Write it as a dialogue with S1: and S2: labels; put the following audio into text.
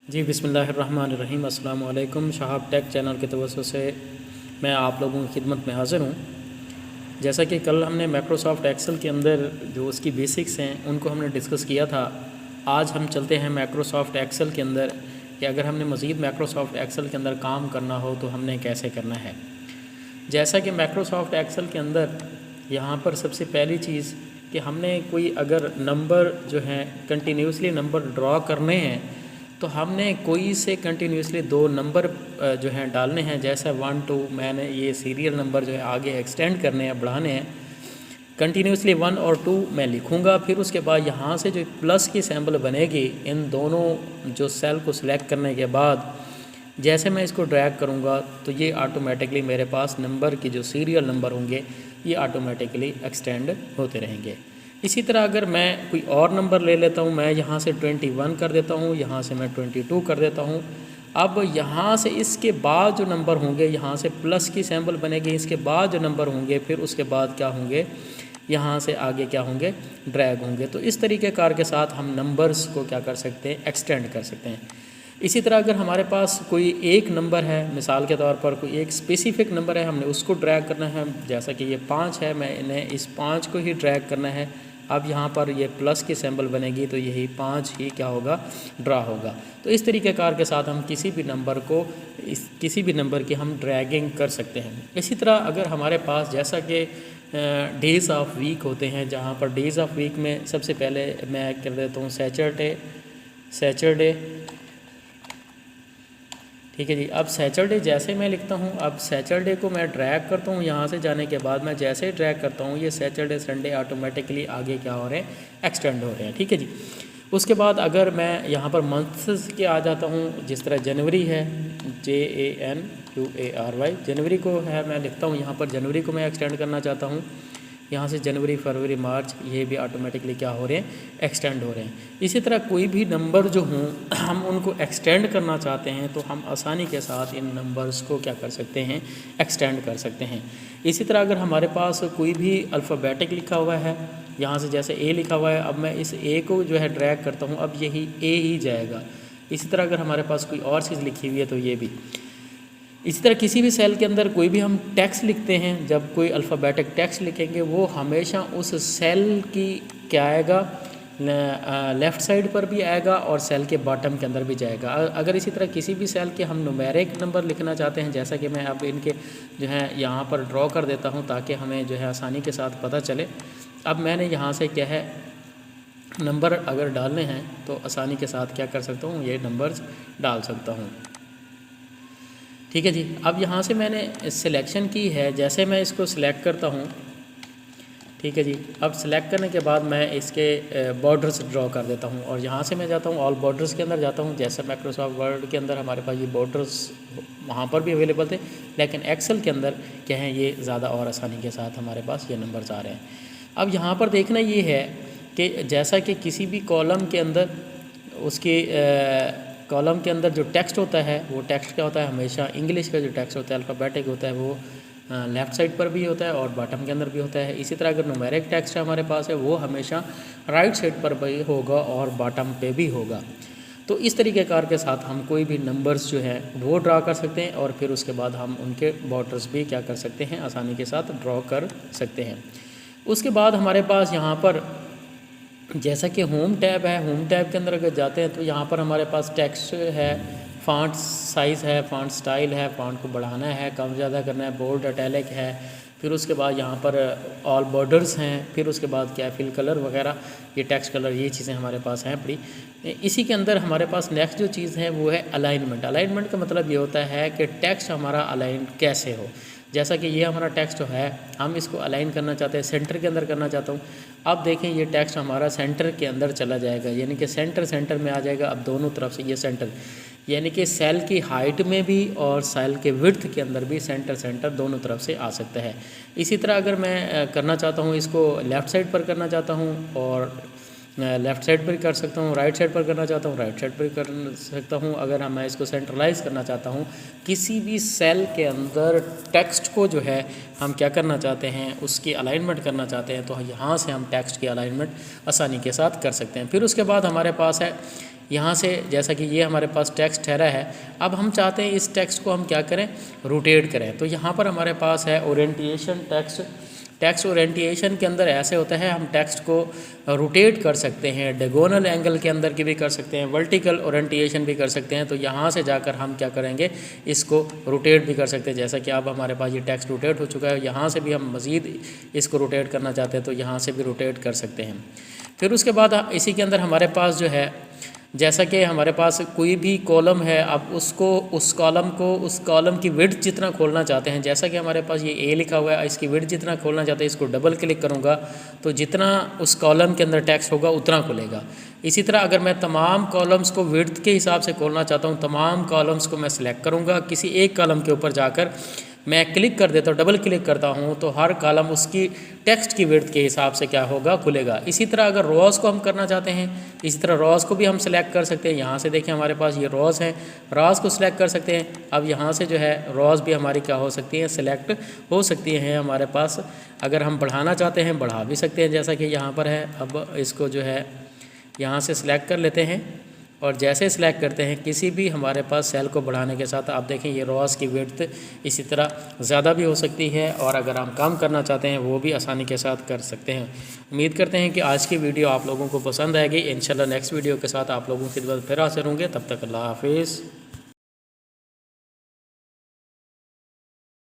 S1: जी बिस्मिल्लाहिर्रहमानिर्रहीम अस्सलाम वालेकुम। शहाब टेक चैनल की तवज्जो से मैं आप लोगों की खिदमत में हाज़िर हूँ। जैसा कि कल हमने माइक्रोसॉफ्ट एक्सेल के अंदर जो उसकी बेसिक्स हैं उनको हमने डिस्कस किया था। आज हम चलते हैं माइक्रोसॉफ्ट एक्सेल के अंदर कि अगर हमने मज़ीद माइक्रोसॉफ्ट एक्सेल के अंदर काम करना हो तो हमने कैसे करना है। जैसा कि माइक्रोसॉफ्ट एक्सेल के अंदर यहाँ पर सबसे पहली चीज़ कि हमने कोई अगर नंबर जो हैं कंटिन्यूसली नंबर ड्रॉ करने हैं तो हमने कोई से कंटिन्यूसली दो नंबर जो हैं डालने हैं। जैसा 1 2 मैंने ये सीरियल नंबर जो है आगे एक्सटेंड करने हैं, बढ़ाने हैं। कंटिन्यूसली 1 और 2 मैं लिखूँगा, फिर उसके बाद यहाँ से जो प्लस की सिंबल बनेगी इन दोनों जो सेल को सिलेक्ट करने के बाद जैसे मैं इसको ड्रैग करूँगा तो ये ऑटोमेटिकली मेरे पास नंबर की जो सीरियल नंबर होंगे ये ऑटोमेटिकली एक्सटेंड होते रहेंगे। इसी तरह अगर मैं कोई और नंबर ले लेता हूँ, मैं यहाँ से 21 कर देता हूँ, यहाँ से मैं 22 कर देता हूँ। अब यहाँ से इसके बाद जो नंबर होंगे, यहाँ से प्लस की सिंबल बनेगी, इसके बाद जो नंबर होंगे फिर उसके बाद क्या होंगे, यहाँ से आगे क्या होंगे, ड्रैग होंगे। तो इस तरीके कार के साथ हम नंबर्स को क्या कर सकते हैं, एक्सटेंड कर सकते हैं। इसी तरह अगर हमारे पास कोई एक नंबर है, मिसाल के तौर पर कोई एक स्पेसिफ़िक नंबर है, हमने उसको ड्रैग करना है। जैसा कि ये 5 है, मैंने इस 5 को ही ड्रैग करना है। अब यहाँ पर ये प्लस की सिंबल बनेगी तो यही 5 ही क्या होगा, ड्रा होगा। तो इस तरीके कार के साथ हम किसी भी नंबर की हम ड्रैगिंग कर सकते हैं। इसी तरह अगर हमारे पास जैसा कि डेज़ ऑफ वीक होते हैं, जहाँ पर डेज़ ऑफ वीक में सबसे पहले मैं कर देता हूँ सैटरडे। ठीक है जी। अब सैटरडे जैसे मैं लिखता हूँ, अब सैटरडे को मैं ड्रैग करता हूँ। यहाँ से जाने के बाद मैं जैसे ही ड्रैग करता हूँ ये सैटरडे संडे ऑटोमेटिकली आगे क्या हो रहे हैं, एक्सटेंड हो रहे हैं। ठीक है जी। उसके बाद अगर मैं यहाँ पर मंथ्स के आ जाता हूँ, जिस तरह जनवरी है JANUARY, जनवरी को है, मैं लिखता हूँ यहाँ पर जनवरी को मैं एक्सटेंड करना चाहता हूँ। यहाँ से जनवरी फरवरी मार्च ये भी ऑटोमेटिकली क्या हो रहे हैं, एक्सटेंड हो रहे हैं। इसी तरह कोई भी नंबर जो हों हम उनको एक्सटेंड करना चाहते हैं तो हम आसानी के साथ इन नंबर्स को क्या कर सकते हैं, एक्सटेंड कर सकते हैं। इसी तरह अगर हमारे पास कोई भी अल्फ़ाबेटिक लिखा हुआ है, यहाँ से जैसे ए लिखा हुआ है, अब मैं इस ए को जो है ड्रैग करता हूँ, अब यही ए ही जाएगा। इसी तरह अगर हमारे पास कोई और चीज़ लिखी हुई है तो ये भी। इसी तरह किसी भी सेल के अंदर कोई भी हम टेक्स्ट लिखते हैं, जब कोई अल्फ़ाबेटिक टेक्स्ट लिखेंगे वो हमेशा उस सेल की क्या आएगा, लेफ़्ट साइड पर भी आएगा और सेल के बॉटम के अंदर भी जाएगा। अगर इसी तरह किसी भी सेल के हम न्यूमेरिक नंबर लिखना चाहते हैं, जैसा कि मैं अब इनके जो है यहाँ पर ड्रॉ कर देता हूँ ताकि हमें जो है आसानी के साथ पता चले। अब मैंने यहाँ से क्या है, नंबर अगर डालने हैं तो आसानी के साथ क्या कर सकता हूँ, ये नंबर्स डाल सकता हूँ। ठीक है जी। अब यहाँ से मैंने सिलेक्शन की है, जैसे मैं इसको सिलेक्ट करता हूँ, ठीक है जी। अब सिलेक्ट करने के बाद मैं इसके बॉर्डर्स ड्रॉ कर देता हूँ और यहाँ से मैं जाता हूँ ऑल बॉर्डर्स के अंदर जाता हूँ। जैसे माइक्रोसॉफ्ट वर्ड के अंदर हमारे पास ये बॉर्डर्स वहाँ पर भी अवेलेबल थे, लेकिन एक्सेल के अंदर क्या है, ये ज़्यादा और आसानी के साथ हमारे पास ये नंबर्स आ रहे हैं। अब यहाँ पर देखना ये है कि जैसा कि किसी भी कॉलम के अंदर उसके कॉलम के अंदर जो टेक्स्ट होता है वो टेक्स्ट क्या होता है, हमेशा इंग्लिश का जो टेक्स्ट होता है अल्फ़ाबेटिक होता है वो लेफ़्ट साइड पर भी होता है और बॉटम के अंदर भी होता है। इसी तरह अगर न्यूमेरिक टेक्स्ट हमारे पास है वो हमेशा राइट साइड पर भी होगा और बॉटम पे भी होगा। तो इस तरीके कार के साथ हम कोई भी नंबर्स जो है वो ड्रा कर सकते हैं और फिर उसके बाद हम उनके बॉर्डर्स भी क्या कर सकते हैं, आसानी के साथ ड्रॉ कर सकते हैं। उसके बाद हमारे पास यहाँ पर जैसा कि होम टैब है, होम टैब के अंदर अगर जाते हैं तो यहाँ पर हमारे पास टेक्स्ट है, फ़ॉन्ट साइज़ है, फ़ॉन्ट स्टाइल है, फ़ॉन्ट को बढ़ाना है, कम ज़्यादा करना है, बोल्ड इटैलिक है, फिर उसके बाद यहाँ पर ऑल बॉर्डर्स हैं, फिर उसके बाद क्या फिल कलर वगैरह, ये टेक्स्ट कलर, ये चीज़ें हमारे पास हैं पड़ी। इसी के अंदर हमारे पास नेक्स्ट जो चीज़ है वो है अलाइनमेंट। अलाइनमेंट का मतलब ये होता है कि टेक्स्ट हमारा अलाइन कैसे हो। जैसा कि ये हमारा टेक्स्ट है, हम इसको अलाइन करना चाहते हैं, सेंटर के अंदर करना चाहता हूँ। अब देखें ये टेक्स्ट हमारा सेंटर के अंदर चला जाएगा, यानी कि सेंटर में आ जाएगा। अब दोनों तरफ से ये सेंटर, यानी कि सेल की हाइट में भी और सेल के विड्थ के अंदर भी सेंटर दोनों तरफ से आ सकता है। इसी तरह अगर मैं करना चाहता हूँ, इसको लेफ़्ट साइड पर करना चाहता हूँ और लेफ़्ट साइड पर कर सकता हूँ, राइट साइड पर करना चाहता हूँ, राइट साइड पर कर सकता हूँ। अगर मैं इसको सेंट्रलाइज़ करना चाहता हूँ, किसी भी सेल के अंदर टेक्स्ट को जो है हम क्या करना चाहते हैं, उसकी अलाइनमेंट करना चाहते हैं, तो यहाँ से हम टेक्स्ट की अलाइनमेंट आसानी के साथ कर सकते हैं। फिर उसके बाद हमारे पास है यहाँ से जैसा कि ये हमारे पास टेक्स्ट ठहरा है, अब हम चाहते हैं इस टेक्स्ट को हम क्या करें, रोटेट करें। तो यहाँ पर हमारे पास है ओरिएंटेशन टेक्स्ट। टेक्स्ट ओरिएंटेशन के अंदर ऐसे होता है, हम टेक्स्ट को रोटेट कर सकते हैं, डायगोनल एंगल के अंदर की भी कर सकते हैं, वर्टिकल ओरिएंटेशन भी कर सकते हैं। तो यहाँ से जाकर हम क्या करेंगे, इसको रोटेट भी कर सकते हैं। जैसा कि अब हमारे पास ये टेक्स्ट रोटेट हो चुका है, यहाँ से भी हम मज़ीद इसको रोटेट करना चाहते हैं तो यहाँ से भी रोटेट कर सकते हैं। फिर उसके बाद इसी के अंदर हमारे पास जो है, जैसा कि हमारे पास कोई भी कॉलम है, अब उसको उस कॉलम की विड्थ जितना खोलना चाहते हैं, जैसा कि हमारे पास ये ए लिखा हुआ है, इसकी विड्थ जितना खोलना चाहते हैं, इसको डबल क्लिक करूँगा तो जितना उस कॉलम के अंदर टेक्स्ट होगा उतना खुलेगा। इसी तरह अगर मैं तमाम कॉलम्स को विड्थ के हिसाब से खोलना चाहता हूँ, तमाम कॉलम्स को मैं सिलेक्ट करूँगा, किसी एक कॉलम के ऊपर जाकर मैं क्लिक कर देता हूँ, डबल क्लिक करता हूँ तो हर कॉलम उसकी टेक्स्ट की विड्थ के हिसाब से क्या होगा, खुलेगा। इसी तरह अगर रॉज को हम करना चाहते हैं, इसी तरह रॉज को भी हम सिलेक्ट कर सकते हैं। यहाँ से देखिए हमारे पास ये रॉज हैं, रॉज को सिलेक्ट कर सकते हैं। अब यहाँ से जो है रॉज भी हमारी क्या हो सकती हैं, सिलेक्ट हो सकती हैं हमारे पास। अगर हम बढ़ाना चाहते हैं बढ़ा भी सकते हैं, जैसा कि यहाँ पर है। अब इसको जो है यहाँ से सिलेक्ट कर लेते हैं और जैसे सिलेक्ट करते हैं किसी भी हमारे पास सेल को बढ़ाने के साथ आप देखें ये रॉज की विड्थ इसी तरह ज़्यादा भी हो सकती है, और अगर हम कम करना चाहते हैं वो भी आसानी के साथ कर सकते हैं। उम्मीद करते हैं कि आज की वीडियो आप लोगों को पसंद आएगी। इंशाल्लाह नेक्स्ट वीडियो के साथ आप लोगों की खिदमत फिर हाजिर होंगे। तब तक अल्लाह हाफिज़।